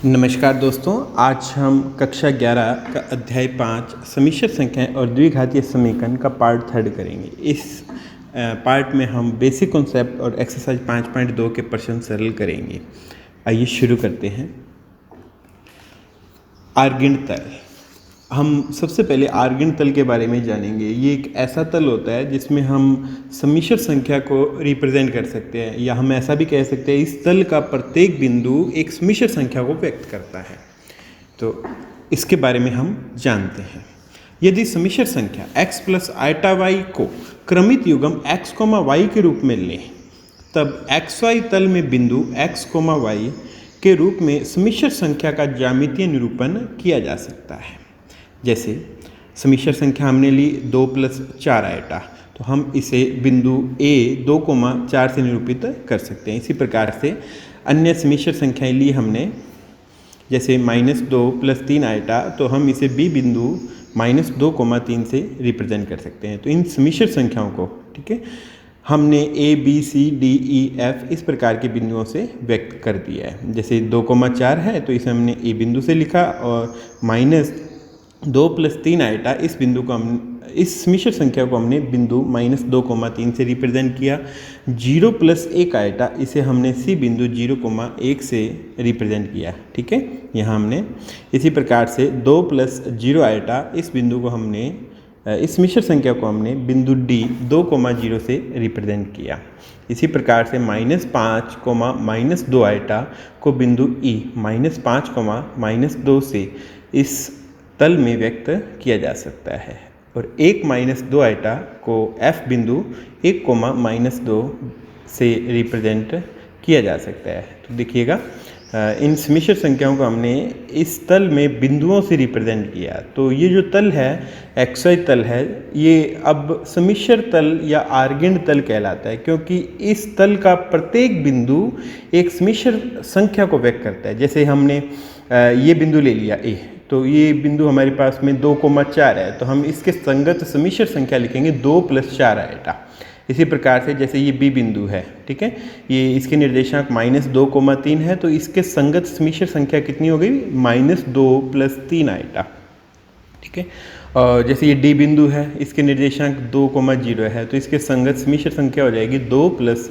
नमस्कार दोस्तों, आज हम कक्षा 11 का अध्याय 5 समिश्र संख्याएं और द्विघातीय समीकरण का पार्ट 3 करेंगे। इस पार्ट में हम बेसिक कॉन्सेप्ट और एक्सरसाइज 5.2 के प्रश्न सरल करेंगे। आइए शुरू करते हैं। आर्गिन तल। हम सबसे पहले आर्गिन तल के बारे में जानेंगे। ये एक ऐसा तल होता है जिसमें हम समिश्र संख्या को रिप्रेजेंट कर सकते हैं, या हम ऐसा भी कह सकते हैं इस तल का प्रत्येक बिंदु एक समिश्र संख्या को व्यक्त करता है। तो इसके बारे में हम जानते हैं। यदि समिश्र संख्या x प्लस आइटा वाई को क्रमित युग्म x, y के रूप में लें, तब xy तल में बिंदु x, y के रूप में समिश्र संख्या का ज्यामितीय निरूपण किया जा सकता है। जैसे समिश्र संख्या हमने ली 2 प्लस 4 आइटा, तो हम इसे बिंदु a 2,4 से निरूपित कर सकते हैं। इसी प्रकार से अन्य समिश्र संख्याएं ली हमने, जैसे -2 प्लस 3 आइटा, तो हम इसे b बिंदु -2,3 से रिप्रेजेंट कर सकते हैं। तो इन समिश्र संख्याओं को, ठीक है, हमने a, b, c, d, e, f इस प्रकार के बिंदुओं से व्यक्त कर दिया है। जैसे 2,4 है तो इसे हमने a बिंदु से लिखा, और -2 प्लस 3 आइटा इस बिंदु को हम इस समिश्र संख्या को हमने बिंदु -2,3 से रिप्रेजेंट किया। 0 प्लस 1 आइटा इसे हमने c बिंदु 0,1 से रिप्रेजेंट किया, ठीक है। यहाँ हमने इसी प्रकार से 2 प्लस 0 आइटा इस बिंदु को हमने इस मिश्र संख्या को हमने बिंदु d 2,0 से रिप्रेजेंट किया। इसी प्रकार से -5, -2 आइटा को बिंदु e -5, -2 से इस तल में व्यक्त किया जा सकता है। और 1 -2 आइटा को f बिंदु 1, -2 से रिप्रेजेंट किया जा सकता है। तो देखिएगा, इन समिश्र संख्याओं को हमने इस तल में बिंदुओं से रिप्रेजेंट किया। तो ये जो तल है xy तल है, ये अब समिश्र तल या आर्गिन तल कहलाता है, क्योंकि इस तल का प्रत्येक बिंदु एक समिश्र संख्या को व्यक्त करता है। जैसे हमने ये बिंदु ले लिया a, तो ये बिंदु हमारे पास में 2,4 है, तो हम इसके संगत समिश्र संख्या लिखेंगे 2 प्लस 4 आइटा। इसी प्रकार से जैसे ये b बिंदु है, ठीक है, ये इसके निर्देशांक -2,3 है, तो इसके संगत समिश्र संख्या कितनी हो गई? -2 प्लस 3 आइटा, ठीक है। और जैसे ये d बिंदु है, इसके निर्देशांक 2,0 है, तो इसके संगत समिश्र संख्या हो जाएगी 2 प्लस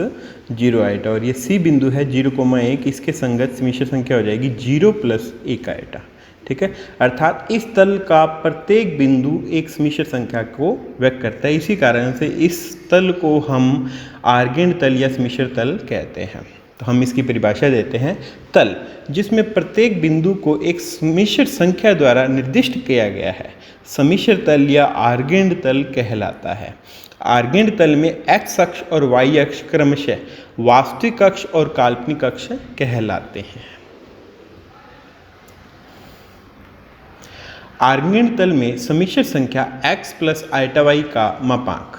0 आइटा। और ये c बिंदु है 0,1, इसके संगत समिश्र संख्या हो जाएगी 0 प्लस 1 आइटा, ठीक है। अर्थात इस तल का प्रत्येक बिंदु एक समिश्र संख्या को व्यक्त करता है। इसी कारण से इस तल को हम आर्गिन तल या समिश्र तल कहते हैं। तो हम इसकी परिभाषा देते हैं। तल जिसमें प्रत्येक बिंदु को एक समिश्र संख्या द्वारा निर्दिष्ट किया गया है, समिश्र तल या आर्गिन तल कहलाता है। आर्गिन तल में x अक्ष और y अक्ष क्रमशः वास्तविक अक्ष और काल्पनिक अक्ष कहलाते हैं। आर्गिन तल में समिश्र संख्या x प्लस आइटा y का मापांक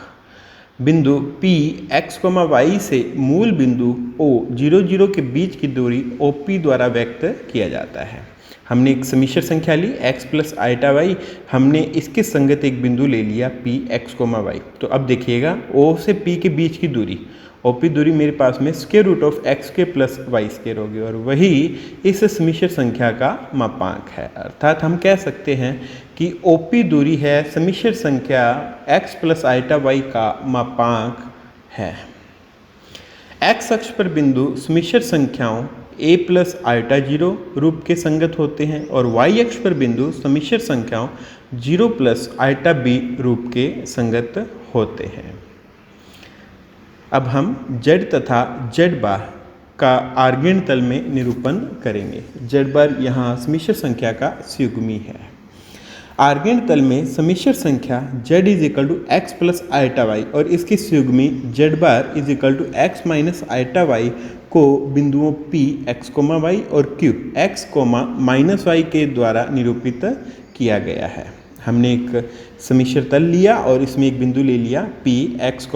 बिंदु P x, y से मूल बिंदु O 0,0 के बीच की दूरी OP द्वारा व्यक्त किया जाता है। हमने एक समिश्र संख्या ली x प्लस आइटा y, हमने इसके संगत एक बिंदु ले लिया P x, y। तो अब देखिएगा, O से P के बीच की दूरी OP दूरी मेरे पास में square root of x² plus y² होगी, और वही इस समिश्र संख्या का मापांक है। अर्थात हम कह सकते हैं कि OP दूरी है समिश्र संख्या x प्लस आइटा y का मापांक है। x अक्ष पर बिंदु समिश्र संख्याओं a प्लस आइटा 0 रूप के संगत होते हैं, और y अक्ष पर बिंदु समिश्र संख्याओं 0 प्लस आइटा b रूप के संगत होते हैं। अब हम z तथा z बार का आर्गिन तल में निरूपण करेंगे। z बार यहाँ समिश्र संख्या का स्युग्मी है। आर्गिन तल में समिश्र संख्या z is x plus iota y और इसकी स्युग्मी z bar is x minus iota y को बिंदुओं P x, y और Q x, y के द्वारा निरूपित किया गया है। हमने एक समिश्र तल लिया और इसमें एक बिंदु ले लिया P x,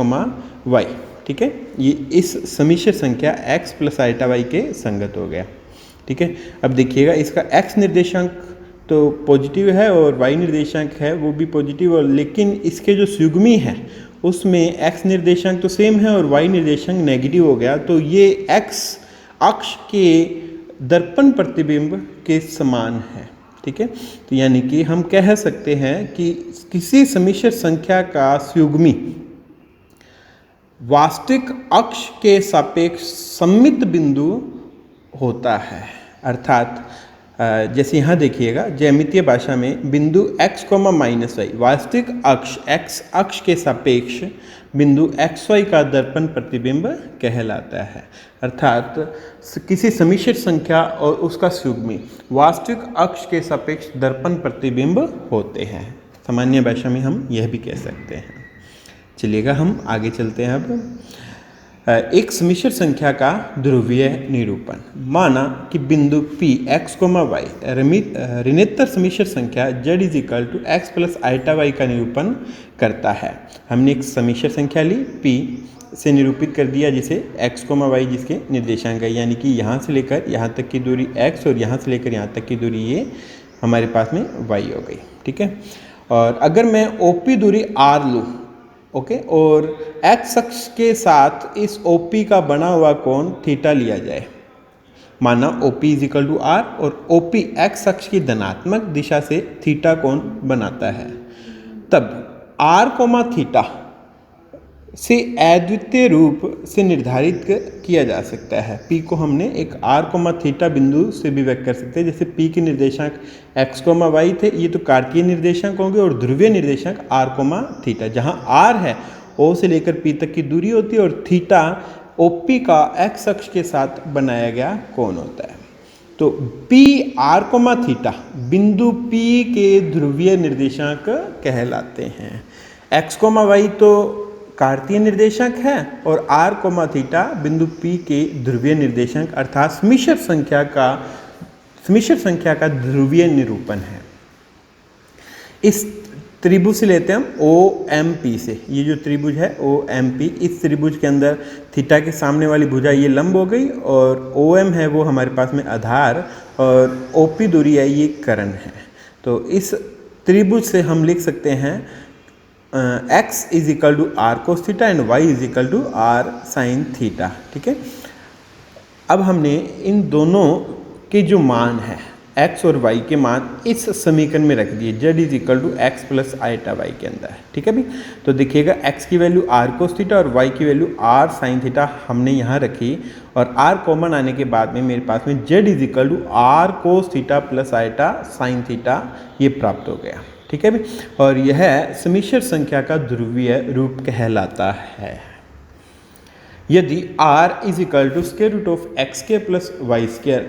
y, ठीक है। ये इस समिश्र संख्या x प्लस आइटा y के संगत हो गया, ठीक है। अब देखिएगा, इसका x निर्देशांक तो पॉजिटिव है और y निर्देशांक है वो भी पॉजिटिव, और लेकिन इसके जो स्युग्मी है उसमें x निर्देशांक तो सेम है और y निर्देशांक नेगेटिव हो गया। तो ये x अक्ष के दर्पण प्रतिबिंब के समान है। ठीक है, तो यानी कि हम कह सकते हैं कि किसी समिश्र संख्या का स्युग्मी वास्तविक अक्ष के सापेक्ष सममित बिंदु होता है। अर्थात जैसे यहाँ देखिएगा, ज्यामितीय भाषा में बिंदु x, -y वास्तविक अक्ष x अक्ष के सापेक्ष बिंदु xy का दर्पण प्रतिबिंब कहलाता है। अर्थात किसी समिश्र संख्या और उसका स्युग्मी वास्तविक अक्ष के सापेक्ष दर्पण प्रतिबिंब होते हैं। सामान्य भाषा में हम यह भी कह सकते हैं। चलिएगा हम आगे चलते हैं। अब एक समिश्र संख्या का ध्रुवीय निरूपण। माना कि बिंदु P x, y ऋणोत्तर समिश्र संख्या z = x + i का निरूपण करता है। हमने एक समिश्र संख्या ली, P से निरूपित कर दिया जिसे x, y जिसके निर्देशांक है, यानी कि यहाँ से लेकर यहाँ तक की दूरी x और यहाँ से लेकर यहाँ तक की दूरी ये हमारे पास में y हो गई। ठीक है, और अगर मैं OP दूरी r लूँ, ओके, और x अक्ष के साथ इस OP का बना हुआ कोण थीटा लिया जाए, माना OP = r और OP x अक्ष की धनात्मक दिशा से थीटा कोण बनाता है, तब r, थीटा से अद्वितीय रूप से निर्धारित किया जा सकता है। P को हमने एक r, थीटा बिंदु से भी व्यक्त कर सकते हैं। जैसे P के निर्देशांक x, y थे, ये तो कार्तीय निर्देशांक होंगे, और ध्रुवीय निर्देशांक r, थीटा। जहाँ r है O से लेकर P तक की दूरी होती है, और थीटा OP का x अक्ष के साथ बनाया गया कोण होता है। तो P, r, थीटा बिंदु P के ध्रुवीय निर्देशांक कहलाते हैं। x, y तो कार्तीय निर्देशांक है, और r, थीटा बिंदु P के ध्रुवीय निर्देशांक अर्थात समिश्र संख्या का ध्रुवीय निरूपण है। इस त्रिभुज से लेते हैं हम OMP से। ये जो त्रिभुज है OMP, इस त्रिभुज के अंदर थीटा के सामने वाली भुजा ये लंब हो गई, और OM है वो हमारे पास में आधार, और OP दूरी है ये कर्ण है। तो इस त्रिभुज से हम लिख सकते हैं x = r cos theta and y = r sin theta. ठीक है, अब हमने इन दोनों के जो मान है x और y के मान इस समीकरण में रख दिए, z = x + i के अंदर। ठीक है भी, तो देखिएगा x की वैल्यू r cos थीटा और y की वैल्यू r sin थीटा हमने यहाँ रखी, और r कॉमन आने के बाद में मेरे पास में z = r cos theta + i sin theta ये प्राप्त हो गया। ठीक है भी, और यह समिश्र संख्या का ध्रुवीय रूप कहलाता है। यदि r = x² + y²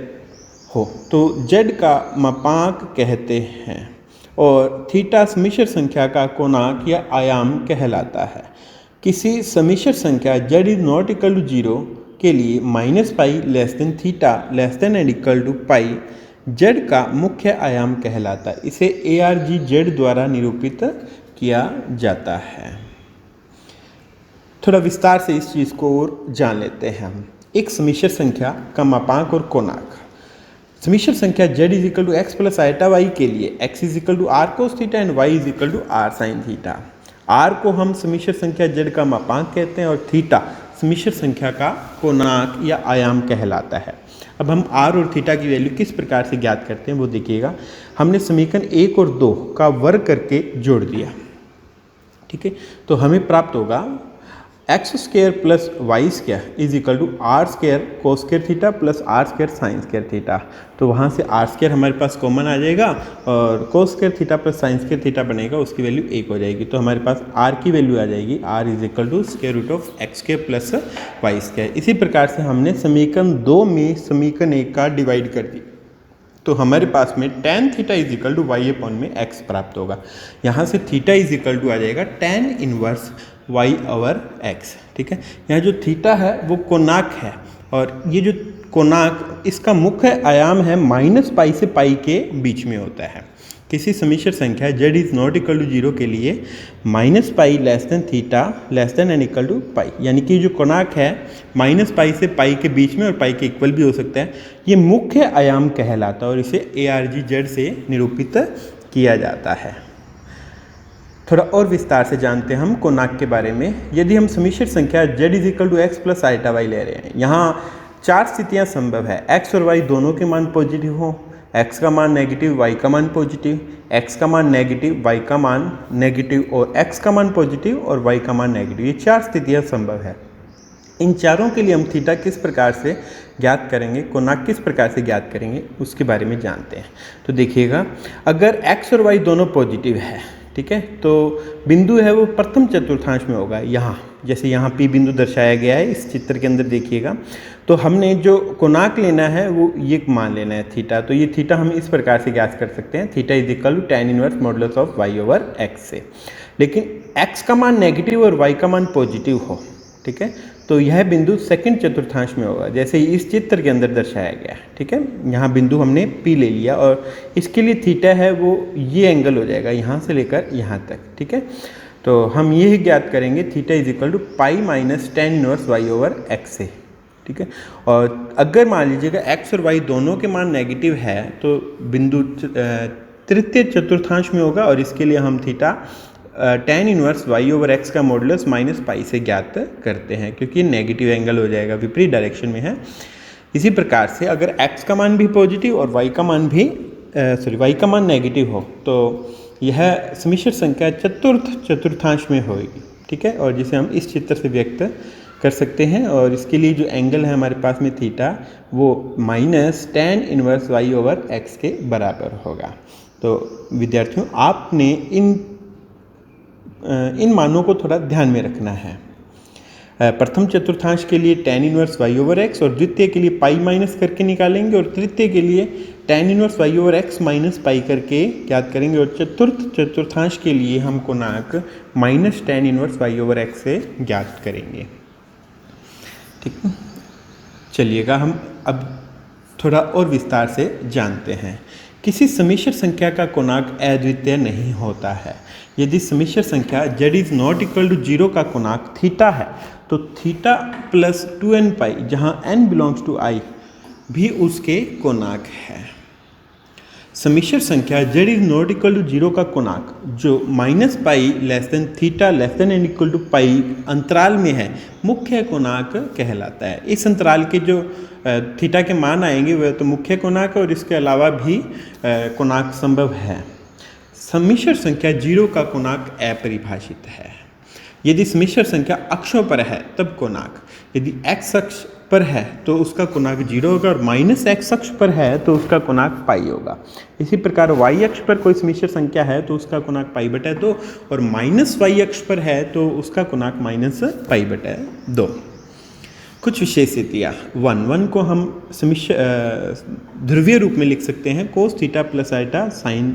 हो तो z का मापांक कहते हैं, और थीटा समिश्र संख्या का कोणांक या आयाम कहलाता है। किसी समिश्र संख्या z ≠ 0 के लिए -π θ < π z का मुख्य आयाम कहलाता है। इसे ARGZ द्वारा निरूपित किया जाता है। थोड़ा विस्तार से इस चीज़ को और जान लेते हैं हम। एक समिश्र संख्या का मापांक और कोणांक। समिश्र संख्या z = x + i के लिए x = r cos theta and y = r sin theta. r को हम समिश्र संख्या z का मापांक कहते हैं, और थीटा समिश्र संख्या का कोणांक या आयाम कहलाता है। अब हम r और थीटा की वैल्यू किस प्रकार से ज्ञात करते हैं वो देखिएगा। हमने समीकरण 1 और 2 का वर्ग करके जोड़ दिया। ठीक है, तो हमें प्राप्त होगा x² + y² = r² cos² theta + r² sin² theta. तो वहाँ से r² हमारे पास कॉमन आ जाएगा, और cos² थीटा + sin² थीटा बनेगा, उसकी वैल्यू 1 हो जाएगी। तो हमारे पास r की वैल्यू आ जाएगी r = x² + y²। इसी प्रकार से हमने समीकरण 2 में समीकरण 1 का डिवाइड कर दिया, तो हमारे पास में tan थीटा = y/x प्राप्त होगा। यहाँ से थीटा = आ जाएगा tan इनवर्स y/x। ठीक है, यहाँ जो थीटा है वो कोणांक है, और ये जो कोणांक इसका मुख्य आयाम है -π से π के बीच में होता है। किसी समिश्र संख्या z ≠ 0 के लिए -π θ < π, यानी कि जो कोणांक है -π से π के बीच में और π के इक्वल भी हो सकता है, ये मुख्य आयाम कहलाता है, और इसे ARGZ से निरूपित किया जाता है। थोड़ा और विस्तार से जानते हैं हम कोणांक के बारे में। यदि हम समिश्र संख्या z = x + i ले रहे हैं, यहाँ चार स्थितियां संभव है, x और y दोनों के मान पॉजिटिव हो, x का मान नेगेटिव, y का मान पॉजिटिव, x का मान नेगेटिव, y का मान नेगेटिव और x का मान पॉजिटिव और y का मान नेगेटिव। ये चार स्थितियां संभव है। इन चारों के लिए हम थीटा किस प्रकार से ज्ञात करेंगे, कोणाक किस प्रकार से ज्ञात करेंगे, उसके बारे में जानते हैं। तो देखिएगा, अगर x और y दोनों पॉजिटिव है, ठीक है, तो बिंदु है वो प्रथम चतुर्थांश में होगा। यहाँ जैसे यहाँ P बिंदु दर्शाया गया है इस चित्र के अंदर, देखिएगा। तो हमने जो कोणाक लेना है वो ये मान लेना है थीटा। तो ये थीटा हम इस प्रकार से ज्ञात कर सकते हैं, theta is equal to tan inverse modulus of y over x से। लेकिन x का मान नेगेटिव और y का मान पॉजिटिव हो, ठीक है, तो यह बिंदु सेकंड चतुर्थांश में होगा, जैसे इस चित्र के अंदर दर्शाया गया है, ठीक है। यहाँ बिंदु हमने P ले लिया और इसके लिए थीटा है वो ये एंगल हो जाएगा यहाँ से लेकर यहाँ तक, ठीक है। तो हम ये ज्ञात करेंगे, theta is equal to pi minus tan inverse y over x से, ठीक है। और अगर मान लीजिएगा x और y दोनों के मान नेगेटिव है तो बिंदु तृतीय चतुर्थांश में होगा और इसके लिए हम theta tan inverse y over x का मॉडुलस माइनस पाई से ज्ञात करते हैं, क्योंकि नेगेटिव एंगल हो जाएगा, विपरीत डायरेक्शन में है। इसी प्रकार से अगर x का मान भी पॉजिटिव और y का मान भी y का मान नेगेटिव हो तो यह समिश्र संख्या चतुर्थ चतुर्थांश में होगी, ठीक है, और जिसे हम इस चित्र से व्यक्त कर सकते हैं। और इसके लिए जो एंगल है हमारे पास में थीटा, वो minus tan inverse y over x के बराबर होगा। तो विद्यार्थियों, आपने इन मानों को थोड़ा ध्यान में रखना है। प्रथम चतुर्थांश के लिए tan inverse y over x और द्वितीय के लिए पाई माइनस करके निकालेंगे और तृतीय के लिए tan inverse y over x minus पाई करके ज्ञात करेंगे और चतुर्थ चतुर्थांश के लिए हम कोणाक minus tan inverse y over x से ज्ञात करेंगे, ठीक है। चलिएगा, हम अब थोड़ा और विस्तार से जानते हैं। किसी समिश्र संख्या का कोणाक अद्वितीय नहीं होता है। यदि समिश्र संख्या z is not equal to 0 का कोणाक थीटा है तो थीटा प्लस 2n पाई, जहाँ n बिलोंग्स टू i, भी उसके कोणाक है। समिश्र संख्या z is not equal to 0 का कोणाक जो minus pi less than theta less than and equal to pi अंतराल में है, मुख्य कोणाक कहलाता है। इस अंतराल के जो थीटा के मान आएंगे वह तो मुख्य कोणाक और इसके अलावा भी कोणाक संभव है। सम्मिश्र संख्या 0 का कोणाक अपरिभाषित है। यदि सम्मिश्र संख्या अक्षों पर है तब कोणाक, यदि x अक्ष पर है तो उसका कोणाक 0 होगा और माइनस x अक्ष पर है तो उसका कोणाक पाई होगा। इसी प्रकार y अक्ष पर कोई सम्मिश्र संख्या है तो उसका कोणाक पाई बटा 2 और माइनस y अक्ष पर है तो उसका कोणाक माइनस पाई बटा 2। कुछ विशेष स्थितियाँ, 1 को हम समिश्र ध्रुवीय रूप में लिख सकते हैं, cos theta plus iota sine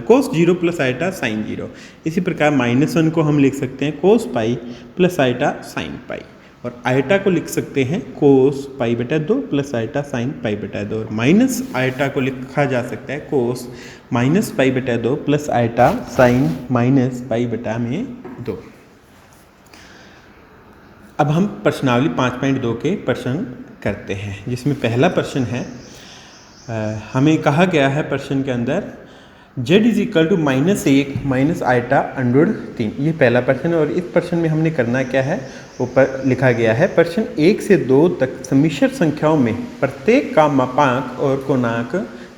cos 0 plus iota sine 0। इसी प्रकार -1 को हम लिख सकते हैं cos pi plus iota sine pi, और आइटा को लिख सकते हैं कोस पाई बटा 2 प्लस आइटा साइन पाई बटा 2, और माइनस आइटा को लिखा जा सकता है कोस माइनस पाई बटा 2 plus iota sine minus pi बटा में 2। अब हम प्रश्नावली 5.2 के प्रश्न करते हैं, जिसमें पहला प्रश्न है, हमें कहा गया है प्रश्न के अंदर z is equal to -1 minus iota under 3। ये पहला प्रश्न है और इस प्रश्न में हमने करना क्या है, ऊपर लिखा गया है, प्रश्न 1 से 2 तक सम्मिश्र संख्याओं में प्रत्येक का मापांक और कोणाक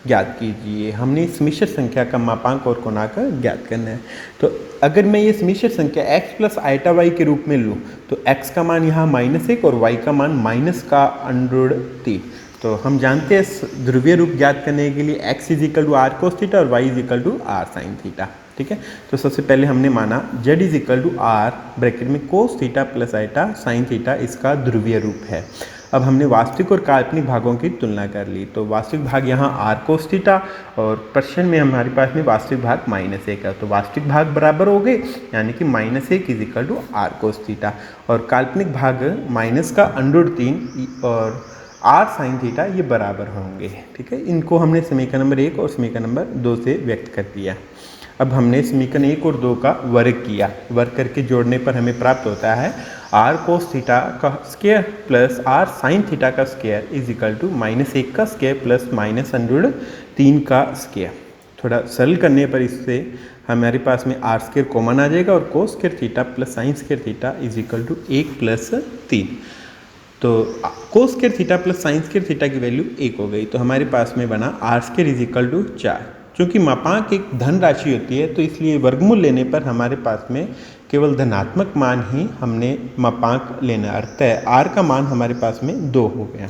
ज्ञात कीजिए। हमने सम्मिश्र संख्या का मापांक और कोणाक ज्ञात करना है। तो अगर मैं ये सम्मिश्र संख्या x प्लस आइटा y के रूप में लूँ तो x का मान यहाँ -1 और y का मान माइनस का अंडर 3। तो हम जानते हैं ध्रुवीय रूप ज्ञात करने के लिए x is equal to r cos theta और y is equal to r sine theta, ठीक है। तो सबसे पहले हमने माना z is equal to r bracket में cos theta plus iota sine theta इसका ध्रुवीय रूप है। अब हमने वास्तविक और काल्पनिक भागों की तुलना कर ली। तो वास्तविक भाग यहाँ आर कोस थीटा और प्रश्न में हमारे पास में वास्तविक भाग -1 है, तो वास्तविक भाग बराबर हो गए, यानी कि -1 is equal to r cos theta, और काल्पनिक भाग माइनस का अंडर 3 और आर साइन थीटा ये बराबर होंगे, ठीक है। इनको हमने समीकरण नंबर 1 और समीकरण नंबर 2 से व्यक्त कर दिया। अब हमने समीकरण 1 और 2 का वर्ग किया, वर्ग करके जोड़ने पर हमें प्राप्त होता है आर कोस थीटा का square plus r sine theta का स्क्वायर इज इक्वल टू -1 का स्क्वायर प्लस -3 का स्क्वायर। थोड़ा सरल करने पर इससे हमारे पास में आर स्क्वायर कॉमन आ जाएगा और cos square theta plus sine square theta is equal to 1 + 3। तो cos square theta plus sine square theta की वैल्यू 1 हो गई, तो हमारे पास में बना r square is equal to 4। क्योंकि मापांक एक धन राशि होती है तो इसलिए वर्गमूल लेने पर हमारे पास में केवल धनात्मक मान ही हमने मापांक लेना, अर्थ है आर का मान हमारे पास में 2 हो गया।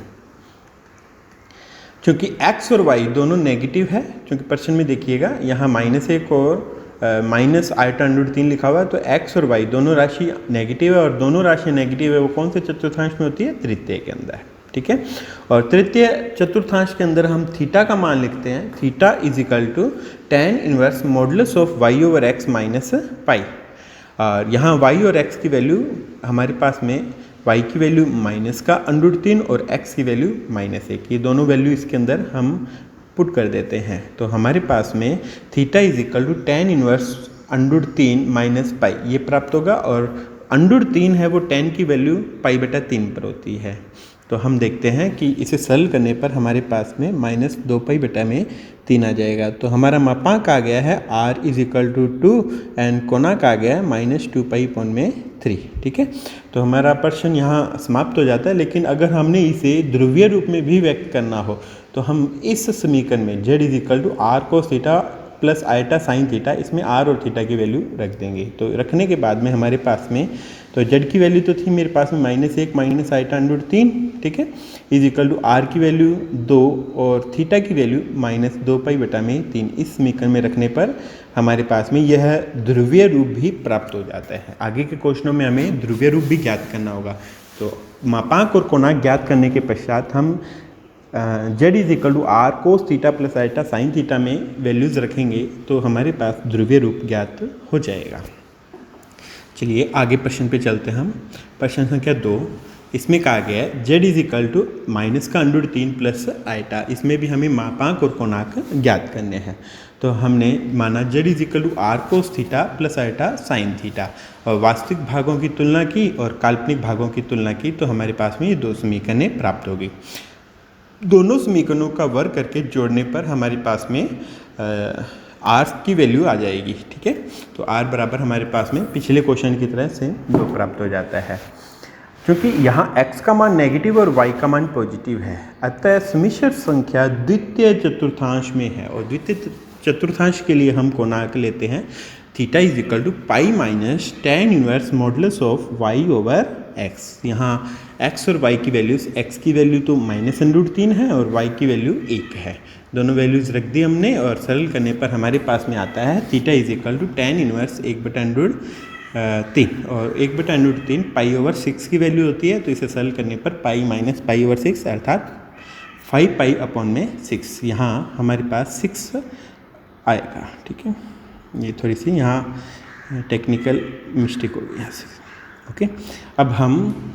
क्योंकि x और y दोनों नेगेटिव है, क्योंकि प्रश्न में देखिएगा यहाँ -1 और माइनस आयटा अंडर 3 लिखा हुआ है, तो x और y दोनों राशि नेगेटिव है और दोनों राशि नेगेटिव है वो कौन से चतुर्थांश में होती है? तृतीय के अंदर, ठीक है। और तृतीय चतुर्थांश के अंदर हम थीटा का मान लिखते हैं, theta is equal to tan inverse modulus of y over x minus pi. और यहाँ y और x की वैल्यू हमारे पास में y की वैल्यू माइनस का अंडर 3 और x की वैल्यू -1, ये दोनों वैल्यू इसके अंदर हम पुट कर देते हैं। तो हमारे पास में theta is equal to tan inverse under 3 minus pi ये प्राप्त होगा, और अंडर 3 है वो tan की वैल्यू पाई/3 पर होती है। तो हम देखते हैं कि इसे सरल करने पर हमारे पास में -2 पाई/3 आ जाएगा। तो हमारा मापांक आ गया है r is equal to 2 and कोणांक आ गया है -2 पाई/3, ठीक है। तो हमारा प्रश्न यहाँ समाप्त हो जाता है। लेकिन अगर हमने इसे ध्रुवीय रूप में भी व्यक्त करना हो तो हम इस समीकरण में z is equal to r cos theta plus iota sine theta, इसमें r और थीटा की वैल्यू रख देंगे। तो रखने के बाद में हमारे पास में तो z की वैल्यू तो थी मेरे पास में -1 माइनस आयटा अंडर 3, ठीक है, इज इक्वल टू r की वैल्यू 2 और थीटा की वैल्यू -2 पाई/3। इस समीकरण में रखने पर हमारे पास में यह ध्रुवीय रूप भी प्राप्त हो जाता है। आगे के क्वेश्चनों में हमें ध्रुवीय रूप भी ज्ञात करना होगा। तो मापांक और कोणांक ज्ञात करने के पश्चात हम z is equal to r cos theta plus iota sine theta में वैल्यूज़ रखेंगे तो हमारे पास ध्रुवीय रूप ज्ञात हो जाएगा। चलिए आगे प्रश्न पे चलते हैं हम। प्रश्न संख्या 2, इसमें कहा गया है z is equal to minus का अंडर 3 प्लस आयटा, इसमें भी हमें मापांक और कोणांक ज्ञात करने हैं। तो हमने माना z is equal to r cos theta plus iota sine theta, और वास्तविक भागों की तुलना की और काल्पनिक भागों की तुलना की, तो हमारे पास में ये 2 समीकरणें प्राप्त होगी। दोनों समीकरणों का वर्ग करके जोड़ने पर हमारे पास में r की वैल्यू आ जाएगी, ठीक है। तो r बराबर हमारे पास में पिछले क्वेश्चन की तरह से 2 प्राप्त हो जाता है। क्योंकि यहाँ x का मान नेगेटिव और y का मान पॉजिटिव है, अतः समिश्र संख्या द्वितीय चतुर्थांश में है, और द्वितीय चतुर्थांश के लिए हम कोणांक लेते हैं theta is equal to pi minus tan inverse modulus of y over x। यहाँ x और y की वैल्यूज, x की वैल्यू तो -√3 है और y की वैल्यू 1 है। दोनों वैल्यूज़ रख दी हमने और सरल करने पर हमारे पास में आता है theta is equal to tan inverse 1/√3, और 1/√3 पाई ओवर 6 की वैल्यू होती है। तो इसे सरल करने पर पाई माइनस पाई ओवर 6 अर्थात 5 पाई/6, यहाँ हमारे पास 6 आएगा, ठीक है। ये थोड़ी सी यहाँ टेक्निकल मिस्टेक हो गई यहाँ से, ओके। अब हम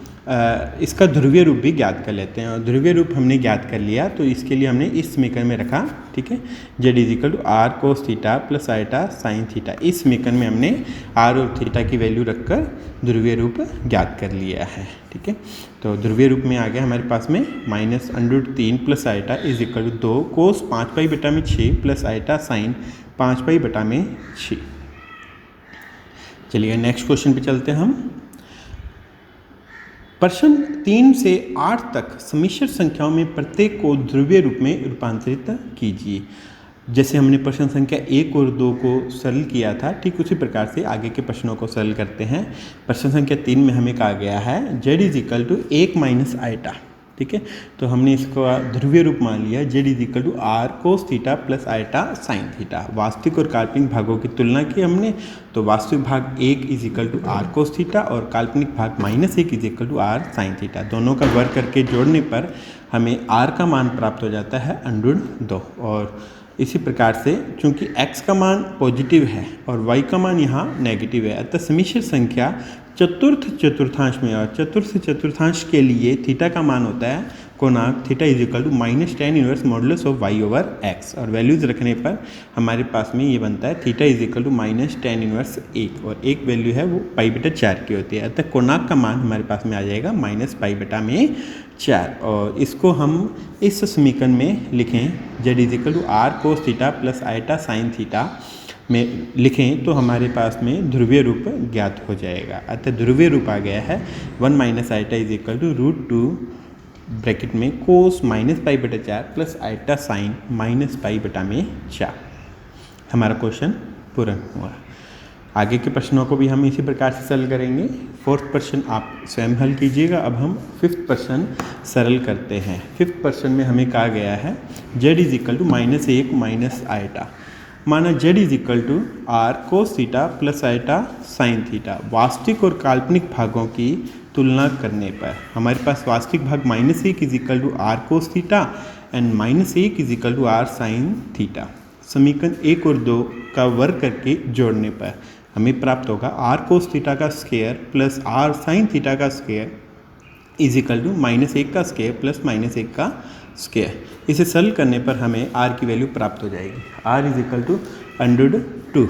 इसका ध्रुवीय रूप भी ज्ञात कर लेते हैं, और ध्रुवीय रूप हमने ज्ञात कर लिया तो इसके लिए हमने इस समीकरण में रखा, ठीक है, z is equal to r cos theta plus iota sine theta. इस समीकरण में हमने r और थीटा की वैल्यू रखकर ध्रुवीय रूप ज्ञात कर लिया है, ठीक है। तो ध्रुवीय रूप में आ गया हमारे पास में -√3 plus iota is equal to 2 cos 5 पाई/6 प्लस आयटा साइन 5 पाई/6। चलिए नेक्स्ट क्वेश्चन पे चलते हैं हम। प्रश्न 3 से 8 तक समिश्र संख्याओं में प्रत्येक को ध्रुवीय रूप में रूपांतरित कीजिए। जैसे हमने प्रश्न संख्या 1 और 2 को सरल किया था, ठीक उसी प्रकार से आगे के प्रश्नों को सरल करते हैं। प्रश्न संख्या 3 में हमें कहा गया है z is equal to 1 minus iota, ठीक है। तो हमने इसको ध्रुवीय रूप मान लिया, z is equal to r cos theta plus iota sine theta. वास्तविक और काल्पनिक भागों की तुलना की हमने, तो वास्तविक भाग 1 is equal to r cos theta और काल्पनिक भाग -1 is equal to r sine theta. दोनों का वर्ग करके जोड़ने पर हमें r का मान प्राप्त हो जाता है √2। और इसी प्रकार से चूंकि x का मान पॉजिटिव है और y का मान यहाँ नेगेटिव है, अतः समिश्र संख्या चतुर्थ चतुर्थांश में, और चतुर्थ चतुर्थांश के लिए थीटा का मान होता है कोणांक theta is equal to -tan inverse modulus of y over x। और वैल्यूज़ रखने पर हमारे पास में ये बनता है theta is equal to -tan inverse 1, और एक वैल्यू है वो पाई/4 की होती है, अतः कोणांक का मान हमारे पास में आ जाएगा -पाई/4। और इसको हम इस समीकरण में लिखें z is equal to r cos theta plus iota sine theta, में लिखें तो हमारे पास में ध्रुवीय रूप ज्ञात हो जाएगा। अतः ध्रुवीय रूप आ गया है 1 minus iota is equal to √2 bracket में कोस माइनस पाई बटा 4 plus iota sine minus pi बटा में 4। हमारा क्वेश्चन पूर्ण हुआ। आगे के प्रश्नों को भी हम इसी प्रकार से सरल करेंगे। 4th प्रश्न आप स्वयं हल कीजिएगा। अब हम 5th प्रश्न सरल करते हैं। 5th प्रश्न में हमें कहा गया है z is equal to -1 minus iota. माना z is equal to r cos theta plus iota sine theta. वास्तविक और काल्पनिक भागों की तुलना करने पर हमारे पास वास्तविक भाग -1 is equal to r cos theta and -1 is equal to r sine theta. समीकरण 1 और 2 का वर्ग करके जोड़ने पर हमें प्राप्त होगा r कोस थीटा का square plus r sine theta का स्क्वायर इज इक्वल टू -1 का स्क्वायर प्लस -1 का स्क्वायर। इसे सरल करने पर हमें r की वैल्यू प्राप्त हो जाएगी। r is equal to √2।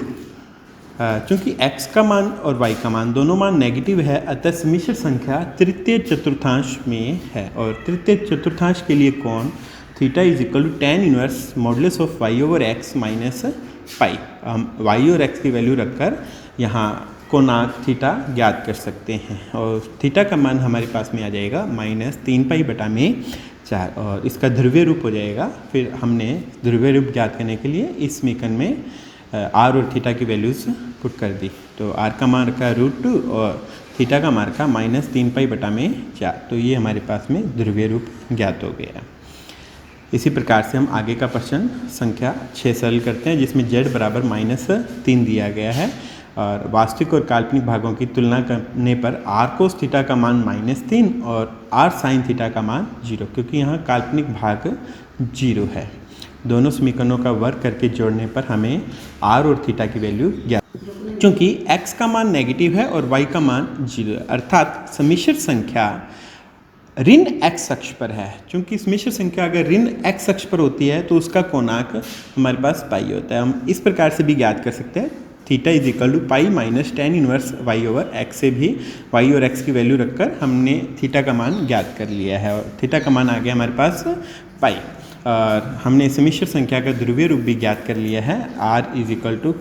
चूँकि x का मान और y का मान दोनों मान नेगेटिव है, अतः सम्मिश्र संख्या तृतीय चतुर्थांश में है। और तृतीय चतुर्थांश के लिए कोण theta is equal to tan inverse modulus of y over x minus pi. हम y और x की वैल्यू रखकर यहाँ कोणांक थीटा ज्ञात कर सकते हैं और थीटा का मान हमारे पास में आ जाएगा -3 पाई बटा में 4 और इसका ध्रुवीय रूप हो जाएगा। फिर हमने ध्रुवीय रूप ज्ञात करने के लिए इस समीकरण में r और थीटा की वैल्यूज़ पुट कर दी। तो r का मान रखा √2 और थीटा का मान रखा -3 पाई बटा में 4। तो ये हमारे पास में ध्रुवीय रूप ज्ञात हो गया। इसी प्रकार से हम आगे का प्रश्न संख्या 6 सरल करते हैं, जिसमें z बराबर -3 दिया गया है और वास्तविक और काल्पनिक भागों की तुलना करने पर r कोस थीटा का मान -3 और r साइन थीटा का मान 0, क्योंकि यहाँ काल्पनिक भाग 0 है। दोनों समीकरणों का वर्ग करके जोड़ने पर हमें r और थीटा की वैल्यू ज्ञात। चूँकि x का मान नेगेटिव है और y का मान 0 है, अर्थात सम्मिश्र संख्या ऋण x अक्ष पर है। चूँकि सम्मिश्र संख्या अगर ऋण x अक्ष पर होती है तो उसका कोणांक हमारे पास पाई होता है। हम इस प्रकार से भी ज्ञात कर सकते हैं theta is equal to pi minus tan inverse y over x से भी y और x की वैल्यू रखकर हमने थीटा का मान ज्ञात कर लिया है और थीटा का मान आ गया हमारे पास पाई। और हमने सम्मिश्र संख्या का ध्रुवीय रूप भी ज्ञात कर लिया है r is equal to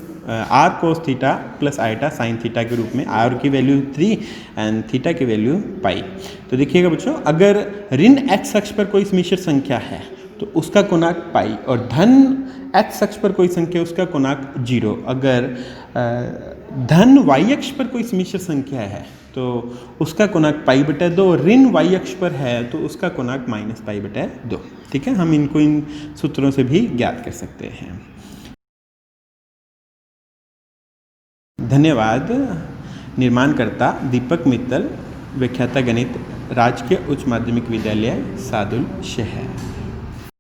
r cos theta plus iota sine theta के रूप में। r की वैल्यू 3 एंड थीटा की वैल्यू पाई। तो देखिएगा बच्चों, अगर ऋण x अक्ष पर कोई सम्मिश्र संख्या है तो उसका कोणांक पाई और धन x अक्ष पर कोई संख्या उसका कोणांक 0। अगर धन y अक्ष पर कोई सम्मिश्र संख्या है तो उसका कोणांक पाई बटा 2, ऋण y अक्ष पर है तो उसका कोणांक -पाई बटा 2। ठीक है, हम इनको इन सूत्रों से भी ज्ञात कर सकते हैं। धन्यवाद। निर्माणकर्ता दीपक मित्तल, व्याख्याता गणित, राजकीय उच्च माध्यमिक विद्यालय सादुल शहर।